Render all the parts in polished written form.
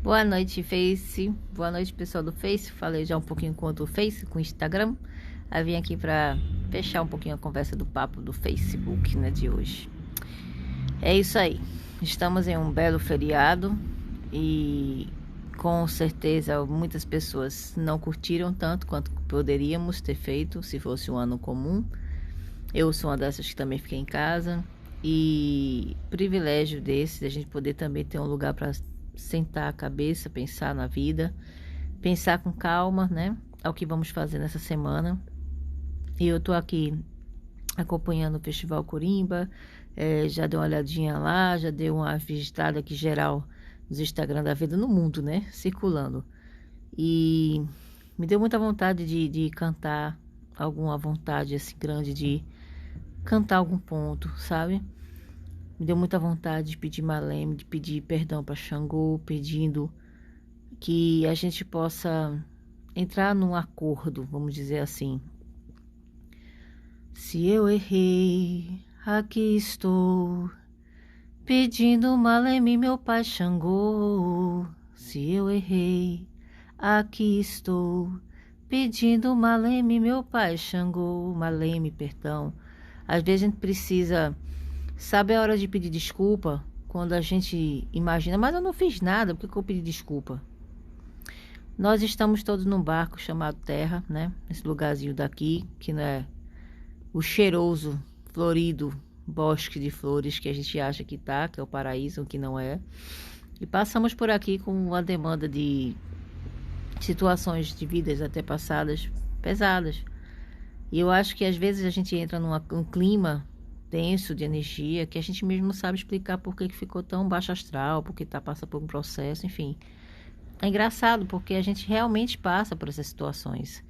Boa noite, Face. Boa noite, pessoal do Face. Falei já um pouquinho com o Face, com o Instagram. Aí vim aqui para fechar um pouquinho a conversa do papo do Facebook, né, de hoje. É isso aí. Estamos em um belo feriado e com certeza muitas pessoas não curtiram tanto quanto poderíamos ter feito se fosse um ano comum. Eu sou uma dessas que também fiquei em casa e privilégio desse, a gente poder também ter um lugar para sentar a cabeça, pensar na vida, pensar com calma, né? É o que vamos fazer nessa semana. E eu tô aqui acompanhando o Festival Corimba, já dei uma olhadinha lá, já dei uma visitada aqui geral nos Instagram da vida no mundo, né? Circulando. E me deu muita vontade de cantar, alguma vontade assim grande de cantar algum ponto, sabe? Me deu muita vontade de pedir Maleme, de pedir perdão para Xangô, pedindo que a gente possa entrar num acordo, vamos dizer assim. Se eu errei, aqui estou, pedindo Maleme, meu pai Xangô. Se eu errei, aqui estou, pedindo Maleme, meu pai Xangô. Maleme, perdão. Às vezes a gente precisa... Sabe a hora de pedir desculpa? Quando a gente imagina, mas eu não fiz nada, por que eu pedi desculpa? Nós estamos todos num barco chamado Terra, né? Esse lugarzinho daqui, que não é o cheiroso, florido bosque de flores que a gente acha que tá, que é o paraíso, o que não é. E passamos por aqui com uma demanda de situações de vidas até passadas pesadas. E eu acho que às vezes a gente entra num clima denso de energia que a gente mesmo não sabe explicar por que ficou tão baixo astral, porque passa por um processo, enfim. É engraçado porque a gente realmente passa por essas situações.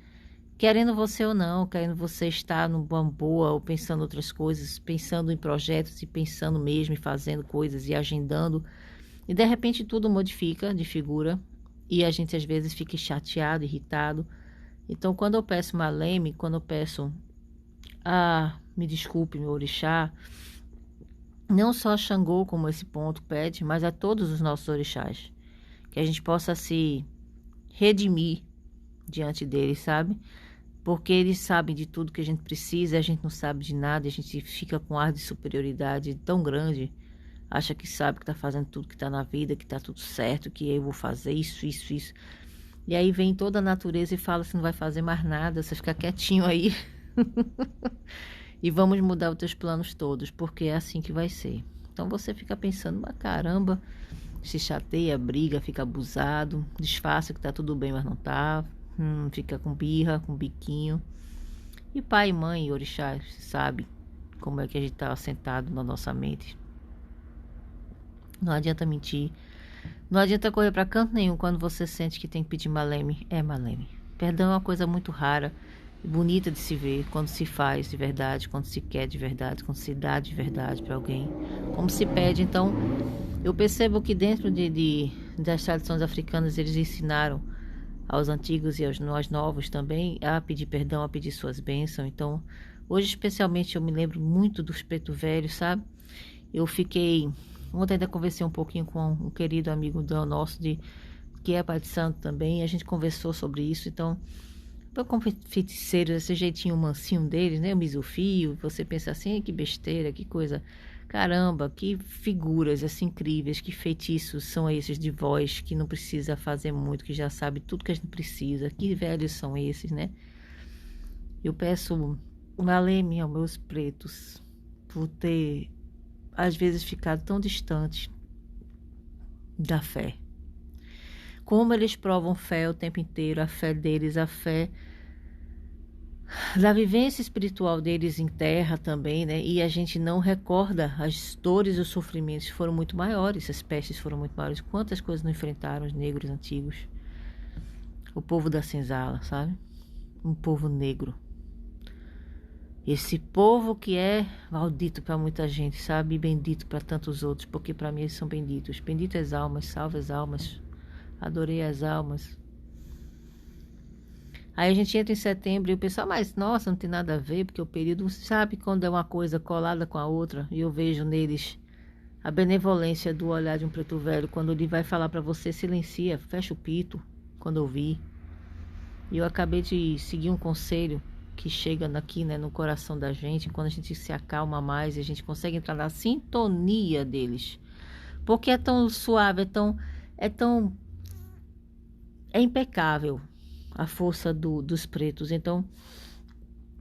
Querendo você ou não, querendo você estar numa boa ou pensando outras coisas, pensando em projetos e pensando mesmo e fazendo coisas e agendando. E de repente tudo modifica de figura e a gente às vezes fica chateado, irritado. Então quando eu peço Maleme, quando eu peço me desculpe, meu orixá, não só a Xangô, como esse ponto pede, mas a todos os nossos orixás. Que a gente possa se redimir diante deles, sabe? Porque eles sabem de tudo que a gente precisa, a gente não sabe de nada, a gente fica com ar de superioridade tão grande, acha que sabe que tá fazendo tudo que tá na vida, que tá tudo certo, que eu vou fazer isso, isso, isso. E aí vem toda a natureza e fala, você não vai fazer mais nada, você fica quietinho aí. E vamos mudar os teus planos todos, porque é assim que vai ser. Então você fica pensando, mas caramba, se chateia, briga, fica abusado, disfarça que tá tudo bem, mas não tá. Fica com birra, com biquinho. E pai, mãe, orixá, sabe como é que a gente tá sentado na nossa mente. Não adianta mentir. Não adianta correr para canto nenhum quando você sente que tem que pedir Maleme. É Maleme. Perdão é uma coisa muito rara. Bonita de se ver, quando se faz de verdade, quando se quer de verdade, quando se dá de verdade para alguém, como se pede. Então, eu percebo que dentro das tradições africanas eles ensinaram aos antigos e aos nós novos também a pedir perdão, a pedir suas bênçãos. Então, hoje especialmente eu me lembro muito dos preto velhos, sabe? Eu fiquei... Ontem ainda conversei um pouquinho com um querido amigo nosso, que é pai de santo também, e a gente conversou sobre isso. Então... como feiticeiros, esse jeitinho mansinho deles, né? O misofio, você pensa assim, que besteira, que coisa. Caramba, que figuras assim incríveis, que feitiços são esses de voz, que não precisa fazer muito, que já sabe tudo que a gente precisa. Que velhos são esses, né? Eu peço Maleme aos meus pretos por ter, às vezes, ficado tão distante da fé. Como eles provam fé o tempo inteiro, a fé deles, a fé da vivência espiritual deles em terra também, né? E a gente não recorda as dores e os sofrimentos foram muito maiores, as pestes foram muito maiores. Quantas coisas não enfrentaram os negros antigos? O povo da senzala, sabe? Um povo negro. Esse povo que é maldito para muita gente, sabe? E bendito para tantos outros, porque para mim eles são benditos. Bendito as almas, salve as almas. Adorei as almas. Aí a gente entra em setembro e o pessoal, mas nossa, não tem nada a ver, porque o período, sabe quando é uma coisa colada com a outra, e eu vejo neles a benevolência do olhar de um preto velho, quando ele vai falar para você, silencia, fecha o pito, quando eu vi. E eu acabei de seguir um conselho que chega aqui, né, no coração da gente, quando a gente se acalma mais e a gente consegue entrar na sintonia deles. Porque é tão suave, é impecável a força dos pretos. Então,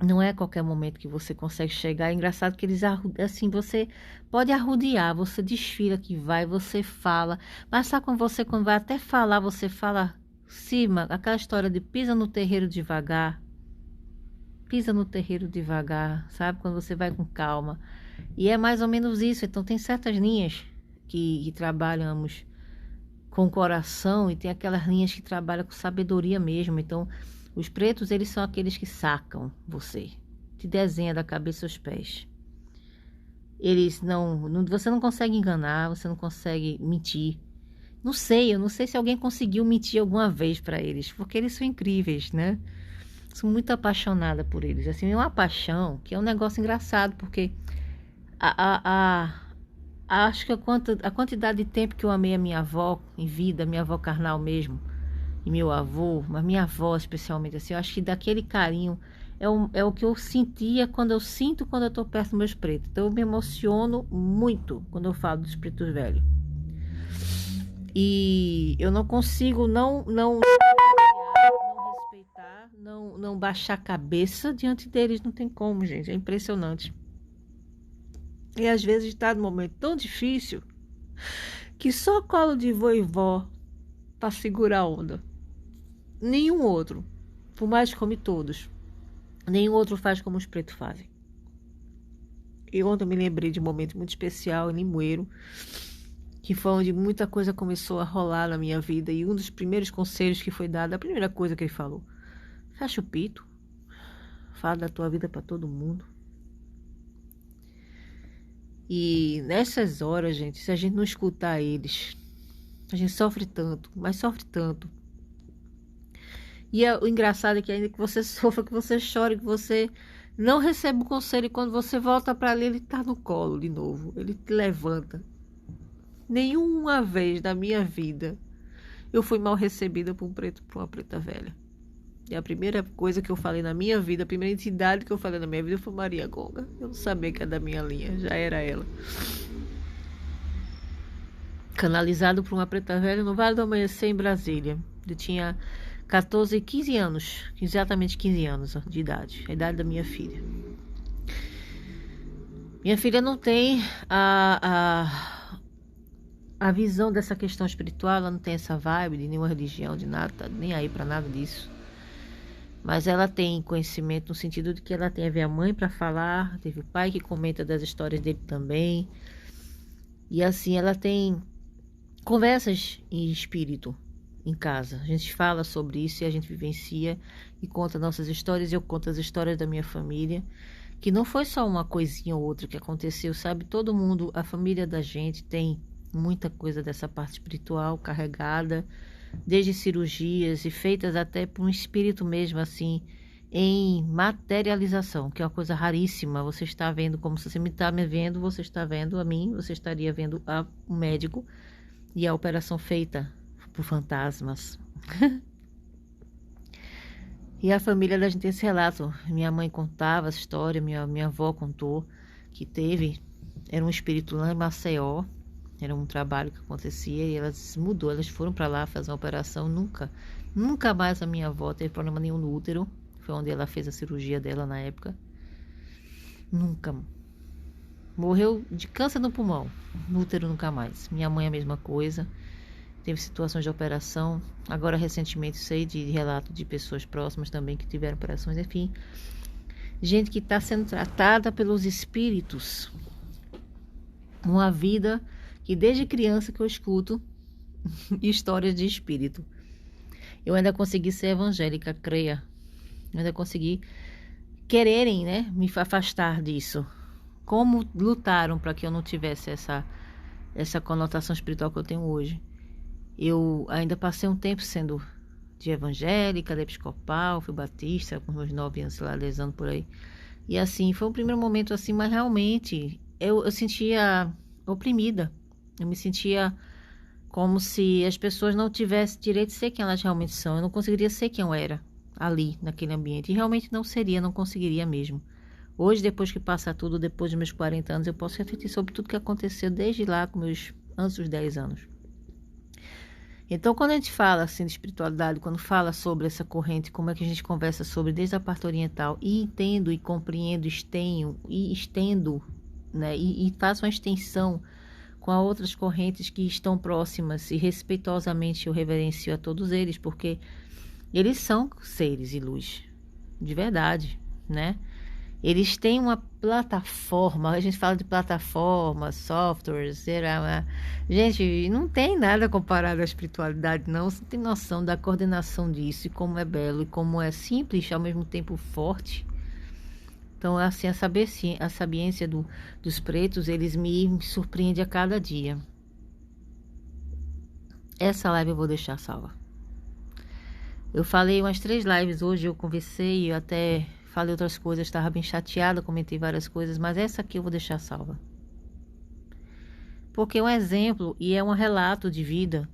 não é qualquer momento que você consegue chegar. É engraçado que eles, assim, você pode arrodear, você desfila que vai, você fala. Mas sabe quando vai até falar, você fala cima, aquela história de pisa no terreiro devagar. Pisa no terreiro devagar, sabe? Quando você vai com calma. E é mais ou menos isso. Então, tem certas linhas que trabalhamos com o coração e tem aquelas linhas que trabalham com sabedoria mesmo. Então, os pretos, eles são aqueles que sacam você, te desenha da cabeça aos pés. Eles você não consegue enganar, você não consegue mentir. Eu não sei se alguém conseguiu mentir alguma vez para eles, porque eles são incríveis, né? Sou muito apaixonada por eles. Assim, é uma paixão que é um negócio engraçado, porque acho que a quantidade de tempo que eu amei a minha avó em vida, minha avó carnal mesmo, e meu avô, mas minha avó especialmente, assim, eu acho que daquele carinho é o que eu sentia quando eu estou perto dos meus pretos. Então eu me emociono muito quando eu falo dos pretos velhos. E eu não consigo não respeitar, não baixar a cabeça diante deles, não tem como, gente, é impressionante. E às vezes está num momento tão difícil que só colo de vô e vó para segurar a onda. Nenhum outro, por mais que come todos, nenhum outro faz como os pretos fazem. E ontem eu me lembrei de um momento muito especial em Limoeiro, que foi onde muita coisa começou a rolar na minha vida. E um dos primeiros conselhos que foi dado, a primeira coisa que ele falou: fecha o pito, fala da tua vida para todo mundo. E nessas horas, gente, se a gente não escutar eles, a gente sofre tanto, mas sofre tanto. E o engraçado é que ainda que você sofra, que você chore, que você não receba o conselho, e quando você volta para ali, ele tá no colo de novo, ele te levanta. Nenhuma vez na minha vida eu fui mal recebida por uma preta velha. E a primeira coisa que eu falei na minha vida, a primeira entidade que eu falei na minha vida foi Maria Gonga. Eu não sabia que era da minha linha, já era ela. Canalizado por uma preta velha no Vale do Amanhecer, em Brasília. Eu tinha 14, 15 anos, exatamente 15 anos de idade, a idade da minha filha. Minha filha não tem a visão dessa questão espiritual, ela não tem essa vibe de nenhuma religião, de nada, tá nem aí pra nada disso. Mas ela tem conhecimento no sentido de que ela teve a mãe para falar, teve o pai que comenta das histórias dele também. E assim, ela tem conversas em espírito em casa. A gente fala sobre isso e a gente vivencia e conta nossas histórias. Eu conto as histórias da minha família, que não foi só uma coisinha ou outra que aconteceu, sabe? Todo mundo, a família da gente tem muita coisa dessa parte espiritual carregada, desde cirurgias e feitas até por um espírito mesmo, assim, em materialização, que é uma coisa raríssima. Você está vendo, como se você me está me vendo, você está vendo a mim, você estaria vendo o médico e a operação feita por fantasmas. E a família da gente tem esse relato. Minha mãe contava essa história, minha avó contou que era um espírito lá em Maceió. Era um trabalho que acontecia e elas foram para lá fazer uma operação. Nunca mais a minha avó teve problema nenhum no útero. Foi onde ela fez a cirurgia dela na época. Nunca. Morreu de câncer no pulmão. No útero nunca mais. Minha mãe a mesma coisa. Teve situações de operação. Agora recentemente sei de relato de pessoas próximas também que tiveram operações. Enfim, gente que está sendo tratada pelos espíritos. Uma vida que desde criança que eu escuto histórias de espírito. Eu ainda consegui ser evangélica, creia. Eu ainda consegui quererem, né, me afastar disso. Como lutaram para que eu não tivesse essa conotação espiritual que eu tenho hoje. Eu ainda passei um tempo sendo de evangélica, de episcopal, fui batista, com meus 9 anos, sei lá, 10 anos por aí. E assim, foi um primeiro momento assim, mas realmente eu sentia oprimida. Eu me sentia como se as pessoas não tivessem direito de ser quem elas realmente são. Eu não conseguiria ser quem eu era ali, naquele ambiente. E realmente não seria, não conseguiria mesmo. Hoje, depois que passa tudo, depois dos meus 40 anos, eu posso refletir sobre tudo que aconteceu desde lá, antes dos 10 anos. Então, quando a gente fala assim de espiritualidade, quando fala sobre essa corrente, como é que a gente conversa sobre desde a parte oriental, e entendo e compreendo, estendo, né, e faço uma extensão com as outras correntes que estão próximas e respeitosamente eu reverencio a todos eles, porque eles são seres e luz, de verdade, né? Eles têm uma plataforma, a gente fala de plataforma, softwares, será? Gente, não tem nada comparado à espiritualidade, não. Você tem noção da coordenação disso, e como é belo, e como é simples, ao mesmo tempo forte. Então, assim, a sabiência dos pretos, eles me surpreendem a cada dia. Essa live eu vou deixar salva. Eu falei umas 3 lives hoje, eu conversei, eu até falei outras coisas, estava bem chateada, comentei várias coisas, mas essa aqui eu vou deixar salva. Porque é um exemplo e é um relato de vida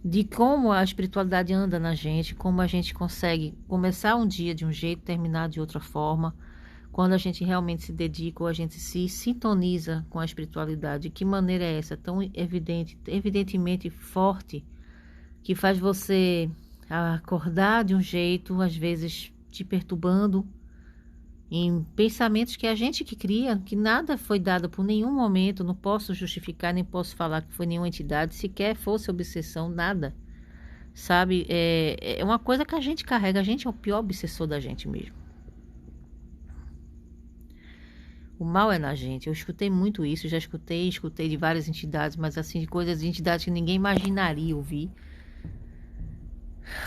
de como a espiritualidade anda na gente, como a gente consegue começar um dia de um jeito, terminar de outra forma, quando a gente realmente se dedica ou a gente se sintoniza com a espiritualidade. De que maneira é essa? Tão evidentemente forte, que faz você acordar de um jeito, às vezes te perturbando em pensamentos que a gente que cria, que nada foi dado por nenhum momento, não posso justificar, nem posso falar que foi nenhuma entidade, sequer fosse obsessão, nada, sabe? É uma coisa que a gente carrega, a gente é o pior obsessor da gente mesmo. O mal é na gente, eu escutei muito isso, já escutei de várias entidades, mas assim, de coisas de entidades que ninguém imaginaria ouvir.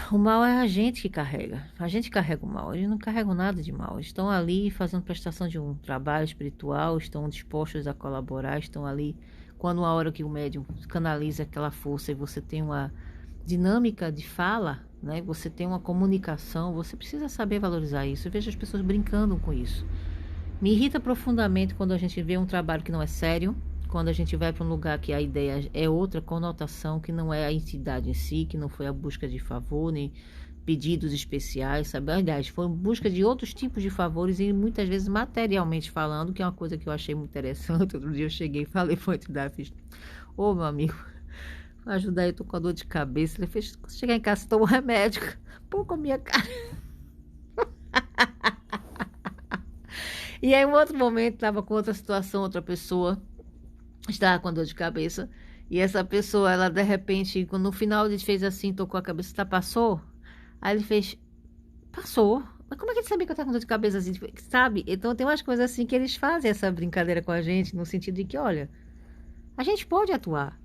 O mal é a gente que carrega. A gente carrega o mal. Eles não carregam nada de mal. Eles estão ali fazendo prestação de um trabalho espiritual, estão dispostos a colaborar, estão ali. Quando a hora que o médium canaliza aquela força e você tem uma dinâmica de fala, né? Você tem uma comunicação, você precisa saber valorizar isso. Eu vejo as pessoas brincando com isso. Me irrita profundamente quando a gente vê um trabalho que não é sério, quando a gente vai para um lugar que a ideia é outra conotação, que não é a entidade em si, que não foi a busca de favor, nem pedidos especiais, sabe? Aliás, foi busca de outros tipos de favores e muitas vezes materialmente falando, que é uma coisa que eu achei muito interessante. Outro dia eu cheguei e falei para a entidade, fiz, ô meu amigo, ajuda aí, eu tô com a dor de cabeça. Ele fez, chegar em casa, toma um remédio, pô, com a minha cara. E aí, em outro momento, estava com outra situação, outra pessoa estava com dor de cabeça. E essa pessoa, ela de repente, no final ele fez assim, tocou a cabeça, tá, passou? Aí ele fez, passou. Mas como é que ele sabia que eu estava com dor de cabeça assim? Sabe? Então tem umas coisas assim que eles fazem essa brincadeira com a gente, no sentido de que, olha, a gente pode atuar.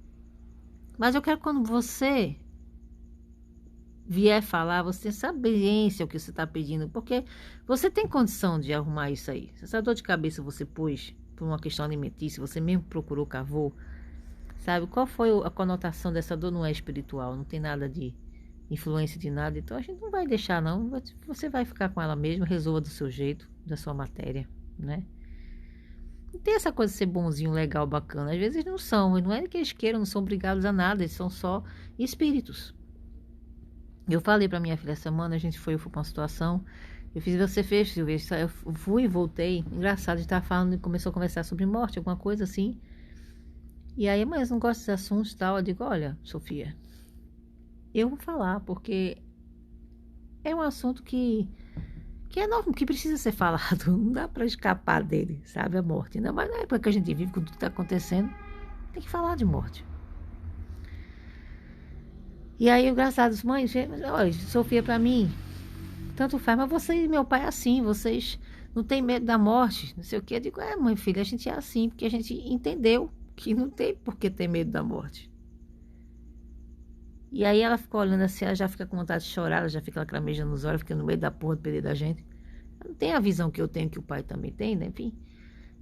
Mas eu quero quando você vier falar, você tem sabiência o que você está pedindo, porque você tem condição de arrumar isso aí. Se essa dor de cabeça você pôs por uma questão alimentícia, você mesmo procurou, cavou, sabe? Qual foi a conotação dessa dor? Não é espiritual, não tem nada de influência de nada, então a gente não vai deixar não, você vai ficar com ela mesmo, resolva do seu jeito, da sua matéria, né? Não tem essa coisa de ser bonzinho, legal, bacana, às vezes não são, e não é que eles queiram, não são obrigados a nada, eles são só espíritos. Eu falei pra minha filha essa semana, eu fui pra uma situação, eu fiz, você fez, Silvia, eu fui e voltei, engraçado, a gente tava falando, começou a conversar sobre morte, alguma coisa assim, e aí, mas não gosto desses assuntos e tal, eu digo, olha, Sofia, eu vou falar, porque é um assunto que é novo, que precisa ser falado, não dá pra escapar dele, sabe, a morte, não, mas na época que a gente vive, com tudo que tá acontecendo, tem que falar de morte. E aí, engraçado, mãe, olha, Sofia, pra mim, tanto faz, mas você e meu pai é assim, vocês não têm medo da morte, não sei o quê. Eu digo, mãe, filha, a gente é assim, porque a gente entendeu que não tem por que ter medo da morte. E aí ela ficou olhando assim, ela já fica com vontade de chorar, ela já fica lacrimejando nos olhos, fica no meio da porra do perder da gente. Ela não tem a visão que eu tenho, que o pai também tem, né, enfim.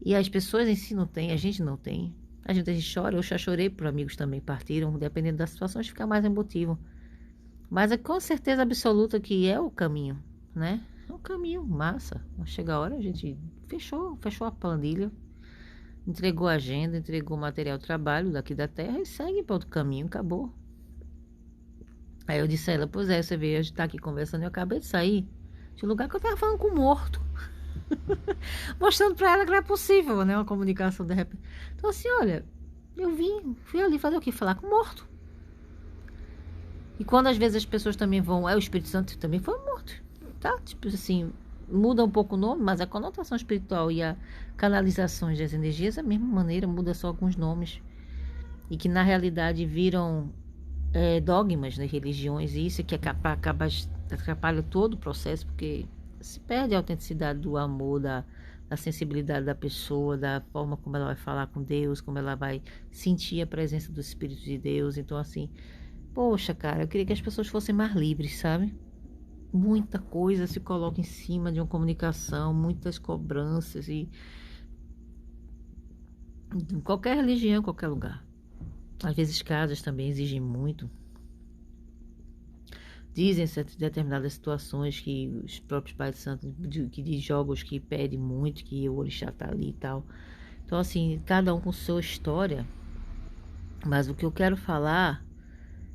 E as pessoas em si não têm, a gente não tem. A gente chora, eu já chorei por amigos também partiram, dependendo das situações, fica mais emotivo. Mas é com certeza absoluta que é o caminho, né? É um caminho massa. Chega a hora, a gente fechou a planilha. entregou a agenda, entregou o material de trabalho daqui da Terra e segue para outro caminho, acabou. Aí eu disse a ela, pois é, você veio, a gente tá aqui conversando, eu acabei de sair de um lugar que eu tava falando com o morto. Mostrando pra ela que não é possível, né, uma comunicação de repente. Então assim, olha, fui ali fazer o quê? Falar com o morto. E quando às vezes as pessoas também vão, o Espírito Santo também foi morto, tá? Tipo assim, muda um pouco o nome, mas a conotação espiritual e a canalização das energias, da mesma maneira, muda só alguns nomes. E que na realidade viram dogmas das religiões, e isso que atrapalha todo o processo, porque se perde a autenticidade do amor, da sensibilidade da pessoa, da forma como ela vai falar com Deus, como ela vai sentir a presença do Espírito de Deus. Então assim, poxa, cara, eu queria que as pessoas fossem mais livres, sabe? Muita coisa se coloca em cima de uma comunicação, muitas cobranças e em qualquer religião, em qualquer lugar. Às vezes casas também exigem muito. Dizem determinadas situações que os próprios pais de santos, que de jogos que pedem muito, que o orixá tá ali e tal. Então assim, cada um com sua história. Mas o que eu quero falar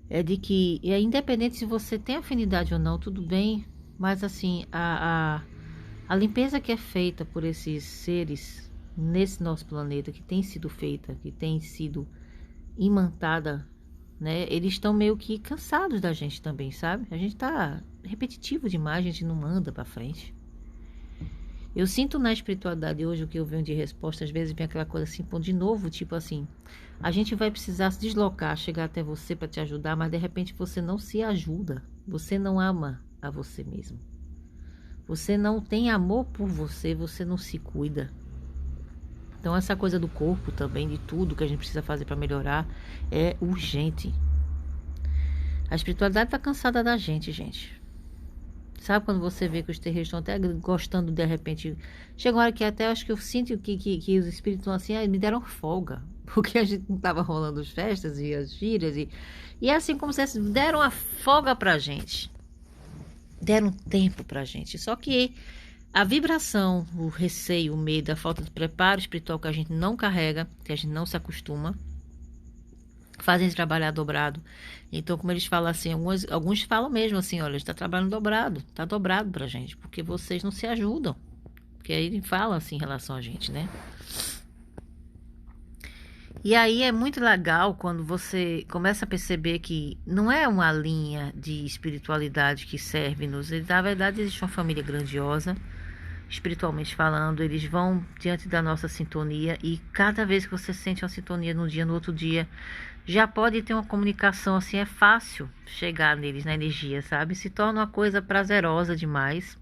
é de que, independente se você tem afinidade ou não, tudo bem, mas assim, a limpeza que é feita por esses seres nesse nosso planeta, que tem sido feita, que tem sido imantada, né? Eles estão meio que cansados da gente também, sabe? A gente tá repetitivo demais, a gente não anda pra frente. Eu sinto na espiritualidade hoje o que eu venho de resposta, às vezes vem aquela coisa assim, pô, de novo, tipo assim, a gente vai precisar se deslocar, chegar até você para te ajudar, mas de repente você não se ajuda, você não ama a você mesmo. Você não tem amor por você, você não se cuida. Então essa coisa do corpo também, de tudo que a gente precisa fazer para melhorar, é urgente. A espiritualidade tá cansada da gente, gente. Sabe quando você vê que os terreiros estão até gostando de repente. Chega uma hora que até acho que eu sinto que os espíritos estão assim, me deram folga. Porque a gente não estava rolando as festas e as gírias. E é assim como se eles deram a folga pra gente. Deram tempo pra gente. Só que a vibração, o receio, o medo, a falta de preparo espiritual que a gente não carrega, que a gente não se acostuma, fazem trabalhar dobrado. Então, como eles falam assim, alguns falam mesmo assim, olha, está trabalhando dobrado, está dobrado pra gente, porque vocês não se ajudam. Porque aí ele fala assim em relação a gente, né? E aí é muito legal quando você começa a perceber que não é uma linha de espiritualidade que serve-nos. Na verdade, existe uma família grandiosa, espiritualmente falando, eles vão diante da nossa sintonia e cada vez que você sente uma sintonia num dia, no outro dia, já pode ter uma comunicação assim, é fácil chegar neles na energia, sabe? Se torna uma coisa prazerosa demais.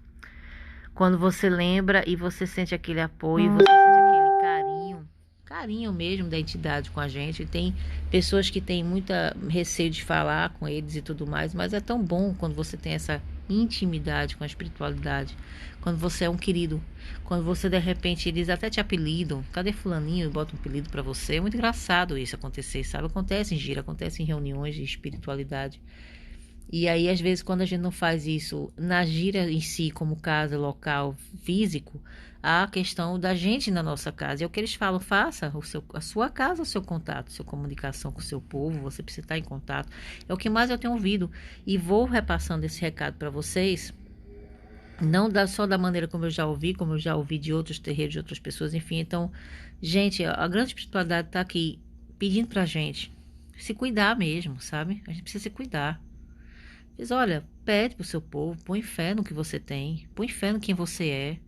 Quando você lembra e você sente aquele apoio, você sente aquele carinho mesmo da entidade com a gente. Tem pessoas que têm muita receio de falar com eles e tudo mais, mas é tão bom quando você tem essa intimidade com a espiritualidade, quando você é um querido, quando você de repente eles até te apelidam, cadê fulaninho, e bota um apelido pra você. É muito engraçado isso acontecer, sabe? Acontece em gira, acontece em reuniões de espiritualidade. E aí, às vezes, quando a gente não faz isso na gira em si, como casa, local, físico, há a questão da gente na nossa casa. É o que eles falam, faça a sua casa, o seu contato, a sua comunicação com o seu povo, você precisa estar em contato. É o que mais eu tenho ouvido. E vou repassando esse recado para vocês, não só da maneira como eu já ouvi de outros terreiros, de outras pessoas, enfim. Então, gente, a grande espiritualidade está aqui pedindo pra gente se cuidar mesmo, sabe? A gente precisa se cuidar. Diz, olha, pede pro seu povo, põe fé no que você tem, põe fé no quem você é,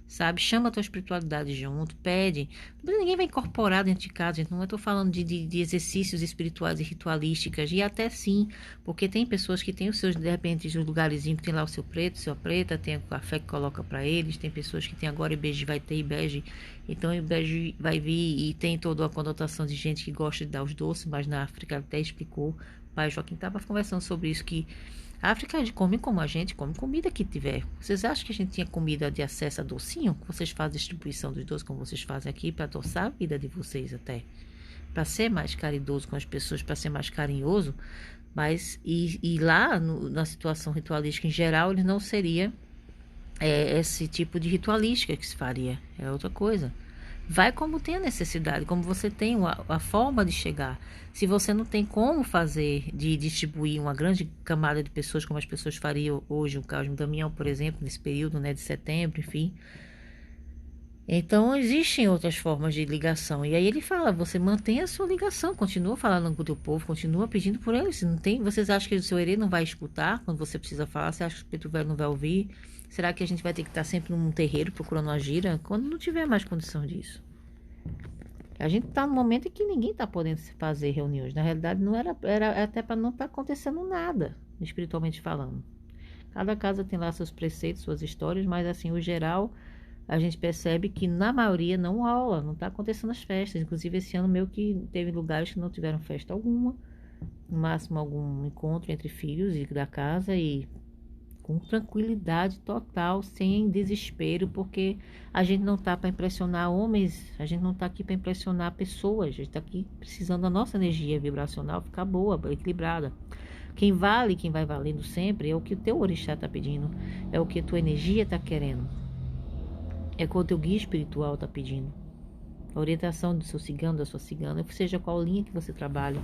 sabe? Chama a tua espiritualidade junto, pede. Ninguém vai incorporar dentro de casa, gente. Não estou falando de exercícios espirituais e ritualísticas, e até sim, porque tem pessoas que têm os seus, de repente, os lugarzinhos que tem lá o seu preto, sua preta, tem o café que coloca para eles, tem pessoas que tem agora Ibeji, vai ter Ibeji, então Ibeji vai vir e tem toda a conotação de gente que gosta de dar os doces, mas na África até explicou, o pai Joaquim estava conversando sobre isso, que a África come como a gente, come comida que tiver. Vocês acham que a gente tinha comida de acesso a docinho? Vocês fazem distribuição dos doces como vocês fazem aqui para adoçar a vida de vocês até. Para ser mais caridoso com as pessoas, para ser mais carinhoso. Mas, e lá, na situação ritualística em geral, ele não seria esse tipo de ritualística que se faria. É outra coisa. Vai como tem a necessidade, como você tem a forma de chegar. Se você não tem como fazer de distribuir uma grande camada de pessoas, como as pessoas fariam hoje, o caso do Damião, por exemplo, nesse período, né, de setembro, enfim. Então, existem outras formas de ligação. E aí ele fala, você mantém a sua ligação, continua falando com o teu povo, continua pedindo por eles. Se não tem, vocês acham que o seu herê não vai escutar quando você precisa falar? Você acha que o preto velho não vai ouvir? Será que a gente vai ter que estar sempre num terreiro procurando uma gira? Quando não tiver mais condição disso. A gente está no momento em que ninguém está podendo fazer reuniões. Na realidade, não era até para não estar acontecendo nada, espiritualmente falando. Cada casa tem lá seus preceitos, suas histórias, mas assim, o geral, a gente percebe que na maioria não rola, não está acontecendo as festas. Inclusive, esse ano meio que teve lugares que não tiveram festa alguma, no máximo algum encontro entre filhos e da casa e com tranquilidade total, sem desespero, porque a gente não está para impressionar homens, a gente não está aqui para impressionar pessoas, a gente está aqui precisando da nossa energia vibracional ficar boa, equilibrada. Quem vale, quem vai valendo sempre é o que o teu orixá está pedindo, é o que a tua energia está querendo, é o que o teu guia espiritual está pedindo. A orientação do seu cigano, da sua cigana, seja qual linha que você trabalha,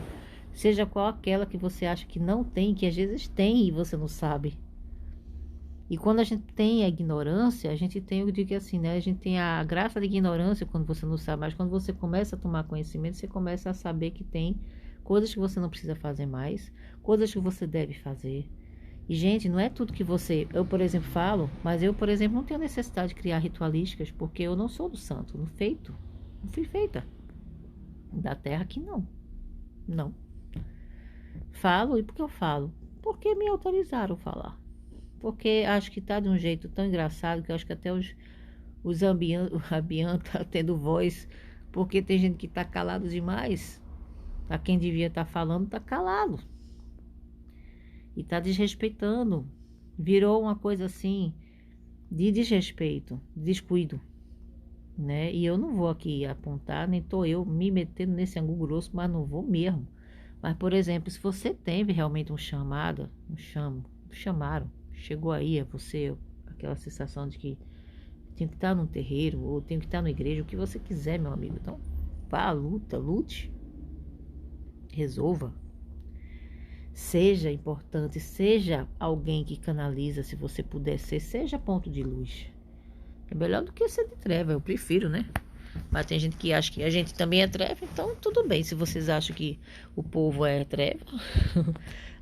seja qual aquela que você acha que não tem, que às vezes tem e você não sabe. E quando a gente tem a ignorância, a gente tem, eu digo assim, né? A gente tem a graça da ignorância quando você não sabe, mas quando você começa a tomar conhecimento, você começa a saber que tem coisas que você não precisa fazer mais, coisas que você deve fazer. E, gente, não é tudo que eu, por exemplo, falo, mas eu, por exemplo, não tenho necessidade de criar ritualísticas, porque eu não sou do santo, não fui feita. Da terra aqui não. Não. Falo, e por que eu falo? Porque me autorizaram a falar. Porque acho que tá de um jeito tão engraçado que eu acho que até os Abian tá tendo voz, porque tem gente que tá calado demais. A quem devia estar falando tá calado. E tá desrespeitando. Virou uma coisa assim de desrespeito, descuido, né? E eu não vou aqui apontar, nem tô eu me metendo nesse angu grosso, mas não vou mesmo. Mas, por exemplo, se você teve realmente chamaram, chegou aí a você aquela sensação de que tem que estar num terreiro ou tem que estar na igreja, o que você quiser, meu amigo. Então, vá, lute, resolva. Seja importante, seja alguém que canaliza, se você puder ser, seja ponto de luz. É melhor do que ser de treva, eu prefiro, né? Mas tem gente que acha que a gente também é treva, então tudo bem. Se vocês acham que o povo é treva,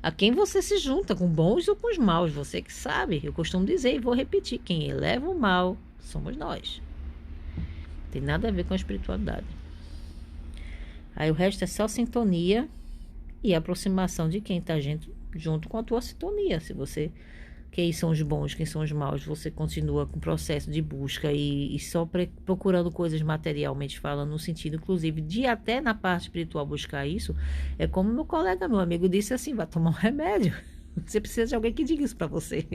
a quem você se junta, com bons ou com os maus, você que sabe. Eu costumo dizer e vou repetir, quem eleva o mal somos nós. Tem nada a ver com a espiritualidade. Aí o resto é só sintonia e aproximação de quem está junto com a tua sintonia. Se você... Quem são os bons, quem são os maus, você continua com o processo de busca e só procurando coisas materialmente falando, no sentido, inclusive, de até na parte espiritual buscar isso. É como meu colega, meu amigo, disse assim, vai tomar um remédio. Você precisa de alguém que diga isso para você.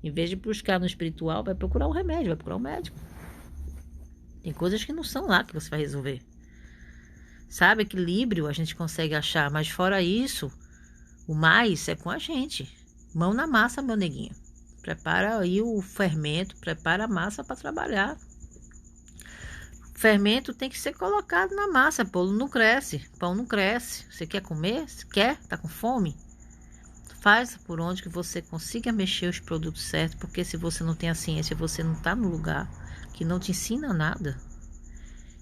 Em vez de buscar no espiritual, vai procurar um remédio, vai procurar um médico. Tem coisas que não são lá que você vai resolver. Sabe, equilíbrio a gente consegue achar, mas fora isso, o mais é com a gente. Mão na massa, meu neguinho. Prepara aí o fermento, prepara a massa para trabalhar. O fermento tem que ser colocado na massa, bolo não cresce, pão não cresce. Você quer comer? Se quer? Tá com fome? Faz por onde que você consiga mexer os produtos certos, porque se você não tem a ciência, você não tá no lugar que não te ensina nada.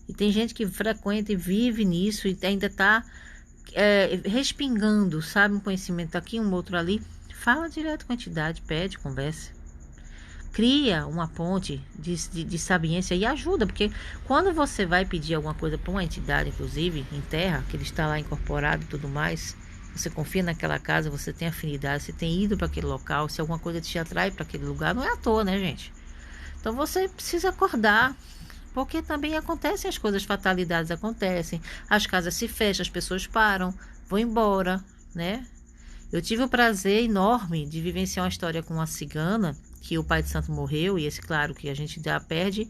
E tem gente que frequenta e vive nisso e ainda tá respingando, sabe? Um conhecimento aqui, um outro ali. Fala direto com a entidade, pede, conversa. Cria uma ponte de sabiência e ajuda, porque quando você vai pedir alguma coisa para uma entidade, inclusive em terra, que ele está lá incorporado e tudo mais, você confia naquela casa, você tem afinidade, você tem ido para aquele local, se alguma coisa te atrai para aquele lugar, não é à toa, né, gente? Então você precisa acordar, porque também acontecem as coisas, fatalidades acontecem, as casas se fecham, as pessoas param, vão embora, né? Eu tive o prazer enorme de vivenciar uma história com uma cigana, que o pai de santo morreu, e esse, claro, que a gente já perde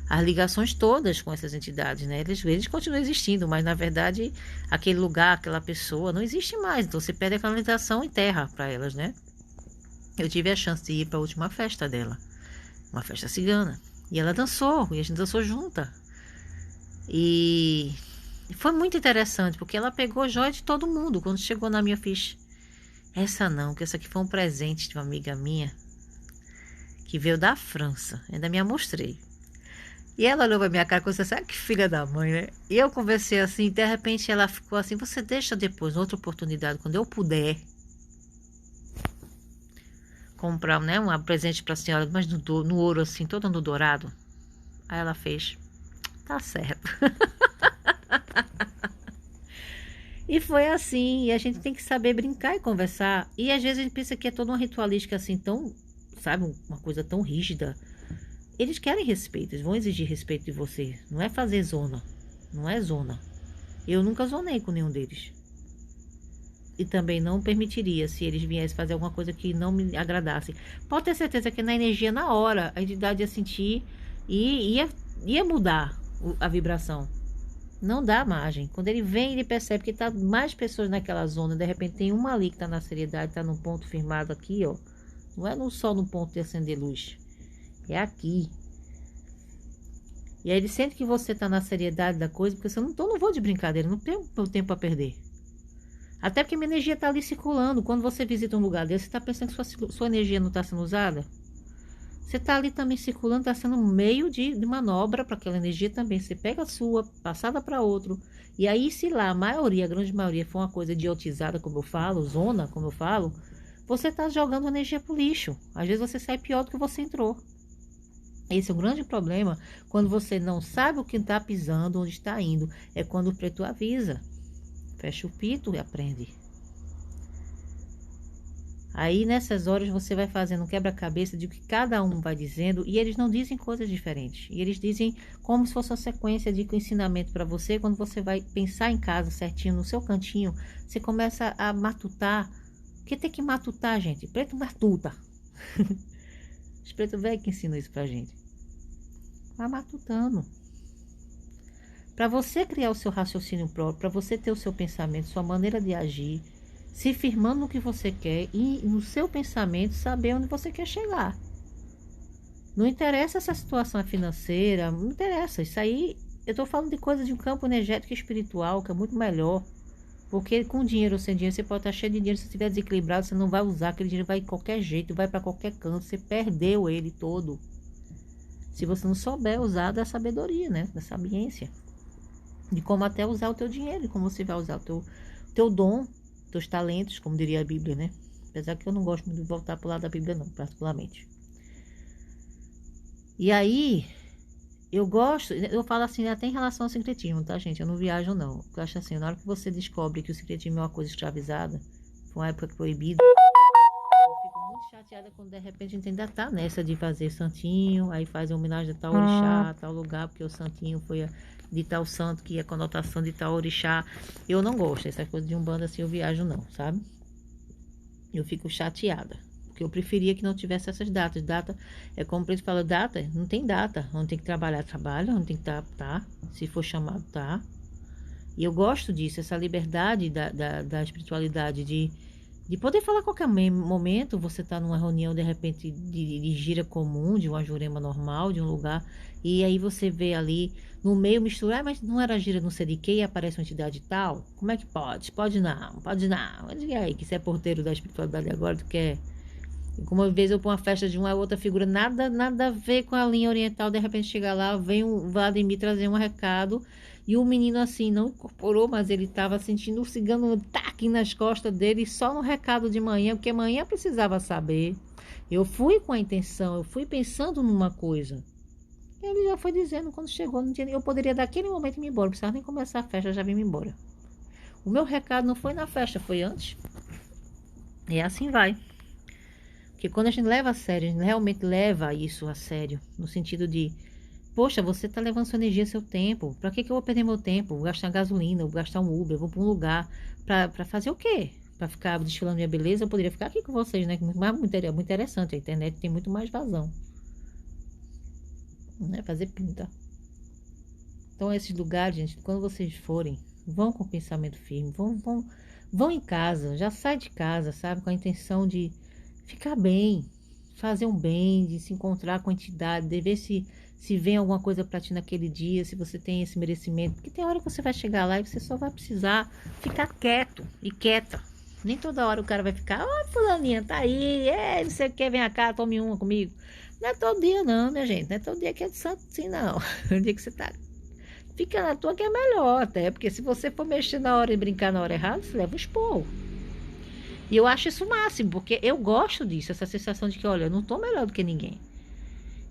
as ligações todas com essas entidades, né? Eles continuam existindo, mas na verdade aquele lugar, aquela pessoa não existe mais, então você perde a canalização em terra para elas, né? Eu tive a chance de ir para a última festa dela, uma festa cigana, e ela dançou, e a gente dançou junta. E foi muito interessante, porque ela pegou joia de todo mundo. Quando chegou na minha, eu fiz: essa não, que essa aqui foi um presente de uma amiga minha, que veio da França. Ainda me mostrei. E ela olhou pra minha cara e disse: sabe que filha da mãe, né? E eu conversei assim, de repente ela ficou assim: você deixa depois, outra oportunidade, quando eu puder, comprar, né, um presente pra senhora, mas no ouro assim, todo no dourado. Aí ela fez: tá certo. E foi assim, e a gente tem que saber brincar e conversar. E às vezes a gente pensa que é toda uma ritualística assim, tão, sabe, uma coisa tão rígida. Eles querem respeito, eles vão exigir respeito de você. Não é fazer zona, não é zona. Eu nunca zonei com nenhum deles. E também não permitiria se eles viessem fazer alguma coisa que não me agradasse. Pode ter certeza que na energia, na hora, a entidade ia sentir e ia mudar a vibração. Não dá margem. Quando ele vem, ele percebe que tá mais pessoas naquela zona. De repente tem uma ali que tá na seriedade, tá num ponto firmado aqui, ó. Não é só no ponto de acender luz. É aqui. E aí ele sente que você tá na seriedade da coisa, porque você não, então não vou de brincadeira, não tenho meu tempo a perder. Até porque minha energia tá ali circulando. Quando você visita um lugar desse, você tá pensando que sua energia não tá sendo usada? Você tá ali também circulando, tá sendo um meio de manobra para aquela energia também. Você pega a sua, passada para outro. E aí, se lá a maioria, a grande maioria, for uma coisa idiotizada, como eu falo, zona, como eu falo, você tá jogando energia pro lixo. Às vezes você sai pior do que você entrou. Esse é o grande problema quando você não sabe o que está pisando, onde está indo. É quando o preto avisa. Fecha o pito e aprende. Aí nessas horas você vai fazendo um quebra-cabeça de o que cada um vai dizendo e eles não dizem coisas diferentes. E eles dizem como se fosse uma sequência de ensinamento para você. Quando você vai pensar em casa certinho, no seu cantinho, você começa a matutar. Porque tem que matutar, gente. Preto matuta. Os pretos velhos que ensinam isso pra gente. Vai matutando. Para você criar o seu raciocínio próprio, para você ter o seu pensamento, sua maneira de agir, se firmando no que você quer e no seu pensamento saber onde você quer chegar. Não interessa essa situação financeira, não interessa. Isso aí, eu estou falando de coisa de um campo energético e espiritual que é muito melhor. Porque com dinheiro ou sem dinheiro, você pode estar cheio de dinheiro, se você estiver desequilibrado, você não vai usar, aquele dinheiro vai de qualquer jeito, vai para qualquer canto, você perdeu ele todo. Se você não souber usar da sabedoria, né? Da sabiência. De como até usar o teu dinheiro, de como você vai usar o teu dom, teus talentos, como diria a Bíblia, né? Apesar que eu não gosto muito de voltar pro lado da Bíblia, não, particularmente. E aí, eu gosto, eu falo assim, até em relação ao sincretismo, tá, gente? Eu não viajo, não. Eu acho assim, na hora que você descobre que o sincretismo é uma coisa escravizada, foi uma época proibida, eu fico muito chateada quando de repente a gente ainda tá nessa de fazer santinho, aí faz homenagem a tal orixá, a tal lugar, porque o santinho foi de tal santo, que é a conotação de tal orixá. Eu não gosto dessas coisas de umbanda assim, eu viajo não, sabe? Eu fico chateada, porque eu preferia que não tivesse essas datas. Data, é como o preto fala, data, não tem data. Onde tem que trabalhar, trabalha. Onde tem que estar, tá. Se for chamado, tá. E eu gosto disso, essa liberdade da espiritualidade, de poder falar a qualquer momento. Você tá numa reunião, de repente, de gira comum, de uma jurema normal, de um lugar, e aí você vê ali no meio misturar, mas não era gira não sei de quê, e aparece uma entidade tal. Como é que pode? Pode não, pode não. E aí, que você é porteiro da espiritualidade agora, tu quer. E como uma vez eu para uma festa de uma outra figura, nada a ver com a linha oriental, de repente chega lá, vem um Vladimir trazer um recado, e o menino assim não incorporou, mas ele estava sentindo o cigano taque nas costas dele, só no recado de manhã, porque amanhã precisava saber. Eu fui com a intenção, eu fui pensando numa coisa. Ele já foi dizendo quando chegou, não tinha, eu poderia daquele momento me embora, não precisava nem começar a festa, já vim me embora. O meu recado não foi na festa, foi antes. E assim vai. Porque quando a gente leva a sério, a gente realmente leva isso a sério, no sentido de, poxa, você está levando sua energia, seu tempo. Para que eu vou perder meu tempo? Vou gastar gasolina, vou gastar um Uber, vou para um lugar para fazer o quê? Para ficar desfilando minha beleza? Eu poderia ficar aqui com vocês, né? Muito interessante, a internet tem muito mais vazão. Né? Fazer pinta. Então, esses lugares, gente, quando vocês forem, vão com pensamento firme, vão em casa, já sai de casa, sabe? Com a intenção de ficar bem, fazer um bem, de se encontrar com a entidade, de ver se se vem alguma coisa pra ti naquele dia, se você tem esse merecimento. Porque tem hora que você vai chegar lá e você só vai precisar ficar quieto e quieta. Nem toda hora o cara vai ficar, ó, fulaninha, tá aí, não sei o que, vem cá, tome uma comigo. Não é todo dia não, minha gente, não é todo dia que é de santo assim não. O dia que você tá, fica na tua que é melhor até, porque se você for mexer na hora e brincar na hora errada, você leva um esporro. E eu acho isso o máximo, porque eu gosto disso, essa sensação de que, olha, eu não tô melhor do que ninguém.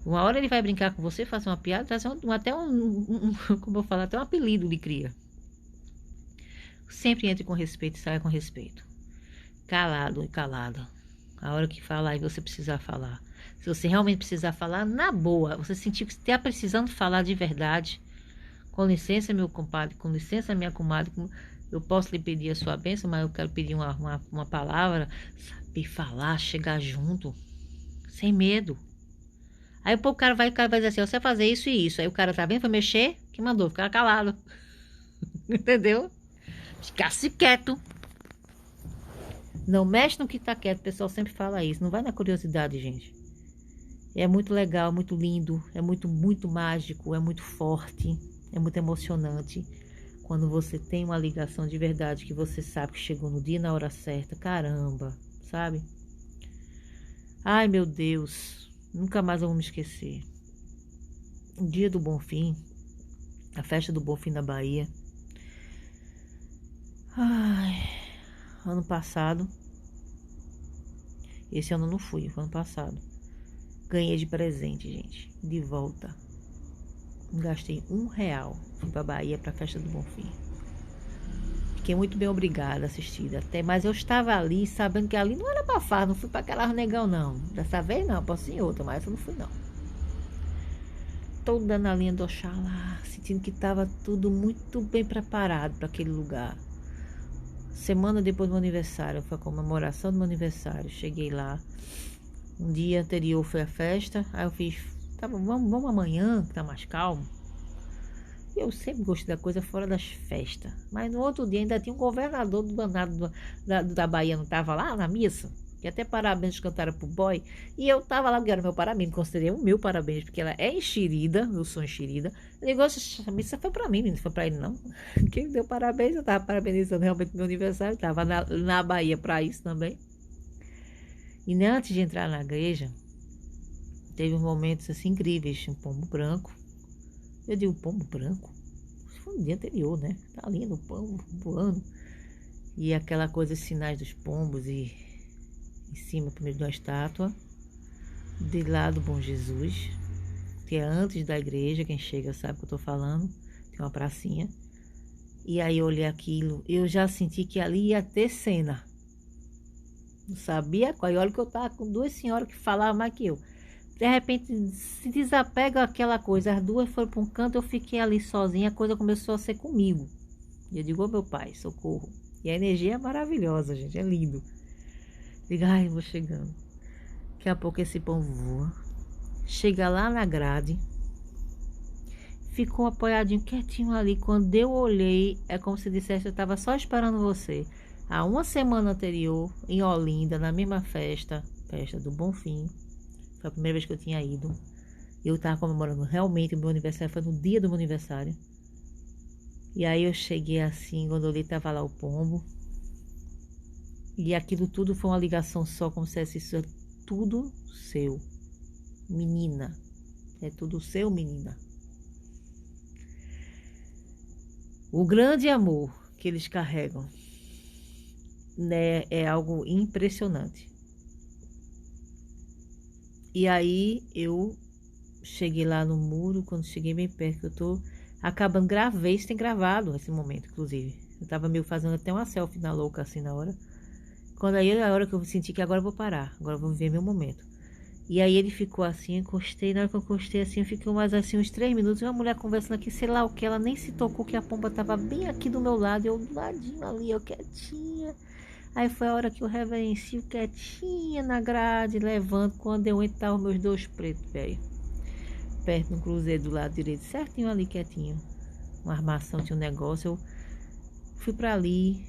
Uma hora ele vai brincar com você, fazer uma piada, trazer como eu falo, até um apelido lhe cria. Sempre entre com respeito e saia com respeito. Calado e calada. A hora que falar e você precisar falar. Se você realmente precisar falar, na boa, você sentir que está precisando falar de verdade. Com licença, meu compadre, com licença, minha comadre, eu posso lhe pedir a sua bênção, mas eu quero pedir uma palavra. Saber falar, chegar junto, sem medo. Aí o cara vai dizer assim, você vai fazer isso e isso. Aí o cara tá bem, foi mexer, que mandou ficar calado. Entendeu? Ficar-se quieto. Não mexe no que tá quieto, o pessoal sempre fala isso. Não vai na curiosidade, gente. É muito legal, muito lindo, é muito, muito mágico, é muito forte, é muito emocionante. Quando você tem uma ligação de verdade, que você sabe que chegou no dia e na hora certa. Caramba, sabe? Ai, meu Deus, nunca mais eu vou me esquecer. O dia do Bonfim, a festa do Bonfim na Bahia. Ai, ano passado, esse ano eu não fui, foi ano passado. Ganhei de presente, gente, de volta. Gastei R$1, fui pra Bahia pra festa do Bonfim. Fiquei muito bem obrigada, assistida até, mas eu estava ali sabendo que ali não era pra farra, não fui pra aquela negão não. Dessa vez não, posso ir em outra, mas eu não fui não. Toda na linha do Oxalá, sentindo que estava tudo muito bem preparado para aquele lugar. Semana depois do meu aniversário, foi a comemoração do meu aniversário. Cheguei lá, um dia anterior foi a festa, aí eu fiz, tá bom, vamos amanhã, que tá mais calmo. E eu sempre gostei da coisa fora das festas. Mas no outro dia ainda tinha um governador do danado da Bahia, não estava lá na missa? Que até parabéns cantaram pro boy. E eu tava lá, porque era meu parabéns, considerei o meu parabéns, porque ela é enxerida, eu sou enxerida. O negócio, a missa foi pra mim, não foi pra ele não. Quem deu parabéns, eu tava parabenizando realmente meu aniversário, tava na Bahia pra isso também. E antes de entrar na igreja, teve uns momentos assim incríveis, um pombo branco. Eu digo pombo branco? Foi no dia anterior, né? Tá lindo o pombo voando. E aquela coisa, os sinais dos pombos e em cima primeiro de uma estátua, de lado Bom Jesus, que é antes da igreja, quem chega sabe o que eu tô falando, tem uma pracinha. E aí eu olhei aquilo, eu já senti que ali ia ter cena. Não sabia qual, e olha que eu tava com duas senhoras que falavam mais que eu. De repente se desapega aquela coisa, as duas foram para um canto, eu fiquei ali sozinha, a coisa começou a ser comigo. E eu digo, ô meu pai, socorro. E a energia é maravilhosa, gente, é lindo. Digo, ai, vou chegando. Daqui a pouco esse pombo voa. Chega lá na grade. Ficou apoiadinho, quietinho ali. Quando eu olhei, é como se dissesse, eu estava só esperando você. Há uma semana anterior, em Olinda, na mesma festa do Bonfim. Foi a primeira vez que eu tinha ido. Eu estava comemorando realmente o meu aniversário, foi no dia do meu aniversário. E aí eu cheguei assim, quando eu olhei, estava lá o pombo. E aquilo tudo foi uma ligação só, como se isso é tudo seu, menina. É tudo seu, menina. O grande amor que eles carregam, né, é algo impressionante. E aí eu cheguei lá no muro, quando cheguei bem perto, que eu tô acabando, gravei, isso tem gravado esse momento, inclusive. Eu tava meio fazendo até uma selfie na louca assim na hora. Quando aí a hora que eu senti que agora eu vou parar, agora eu vou viver meu momento. E aí ele ficou assim, encostei, na hora que eu encostei assim, eu fiquei mais assim uns 3 minutos, e uma mulher conversando aqui, sei lá o que, ela nem se tocou que a pomba tava bem aqui do meu lado, eu do ladinho ali, eu quietinha. Aí foi a hora que eu reverencio quietinha na grade, levando, quando eu entro, tava meus 2 pretos, velho. Perto no cruzeiro do lado direito, certinho ali, quietinho. Uma armação, tinha um negócio, eu fui pra ali.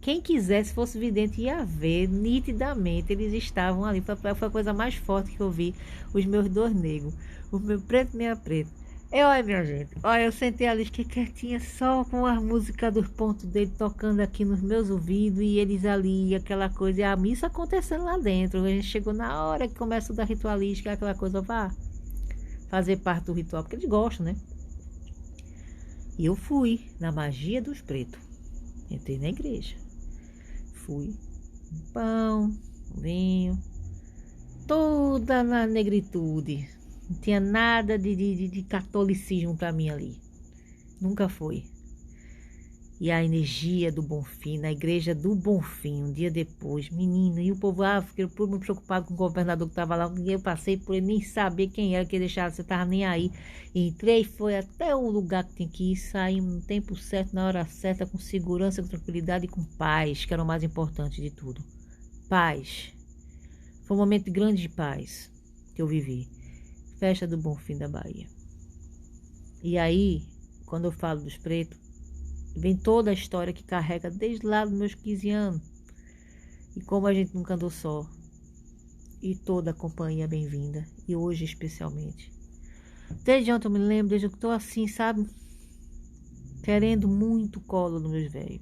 Quem quisesse, fosse vidente, ia ver nitidamente. Eles estavam ali. Foi a coisa mais forte que eu vi. Os meus dois negros. O meu preto e minha preta. Olha, minha gente. Olha, eu sentei ali, fiquei quietinha, só com a música dos pontos dele tocando aqui nos meus ouvidos. E eles ali, aquela coisa. E a missa acontecendo lá dentro. A gente chegou na hora que começa da ritualística, aquela coisa, vá fazer parte do ritual. Porque eles gostam, né? E eu fui na magia dos pretos. Entrei na igreja. Fui. Um pão, um vinho. Toda na negritude. Não tinha nada de catolicismo para mim ali. Nunca foi. E a energia do Bonfim, na igreja do Bonfim, um dia depois, menina, e o povo, fiquei muito preocupado com o governador que estava lá, eu passei por ele, nem sabia quem era, que deixava, você estava nem aí. Entrei, foi até o lugar que tinha que ir, saí no tempo certo, na hora certa, com segurança, com tranquilidade e com paz, que era o mais importante de tudo. Paz. Foi um momento de grande paz que eu vivi. Festa do Bonfim da Bahia. E aí, quando eu falo dos pretos, vem toda a história que carrega desde lá dos meus 15 anos. E como a gente nunca andou só. E toda a companhia bem-vinda. E hoje especialmente. Desde ontem eu me lembro, desde que eu tô assim, sabe? Querendo muito colo dos meus velhos.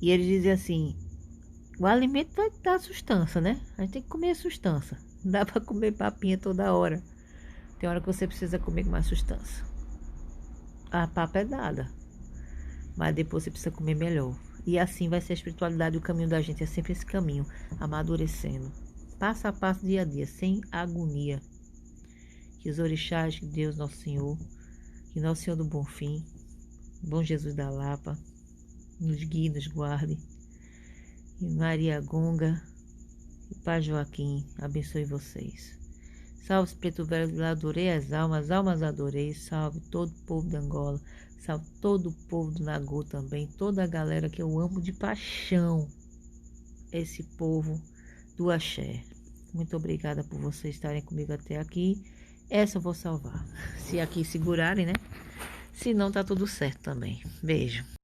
E eles dizem assim, o alimento vai dar sustância, né? A gente tem que comer sustância. Não dá pra comer papinha toda hora. Tem hora que você precisa comer com mais sustância. A papa é dada, mas depois você precisa comer melhor. E assim vai ser a espiritualidade, o caminho da gente é sempre esse caminho, amadurecendo, passo a passo, dia a dia, sem agonia. Que os orixás, que Deus, Nosso Senhor, que Nosso Senhor do Bonfim, Bom Jesus da Lapa, nos guie, nos guarde. E Maria Gonga e Pai Joaquim abençoe vocês. Salve Preto Velho, adorei as almas adorei. Salve todo o povo de Angola, salve todo o povo do Nagô também, toda a galera que eu amo de paixão, esse povo do Axé. Muito obrigada por vocês estarem comigo até aqui. Essa eu vou salvar, se aqui segurarem, né? Se não, tá tudo certo também. Beijo.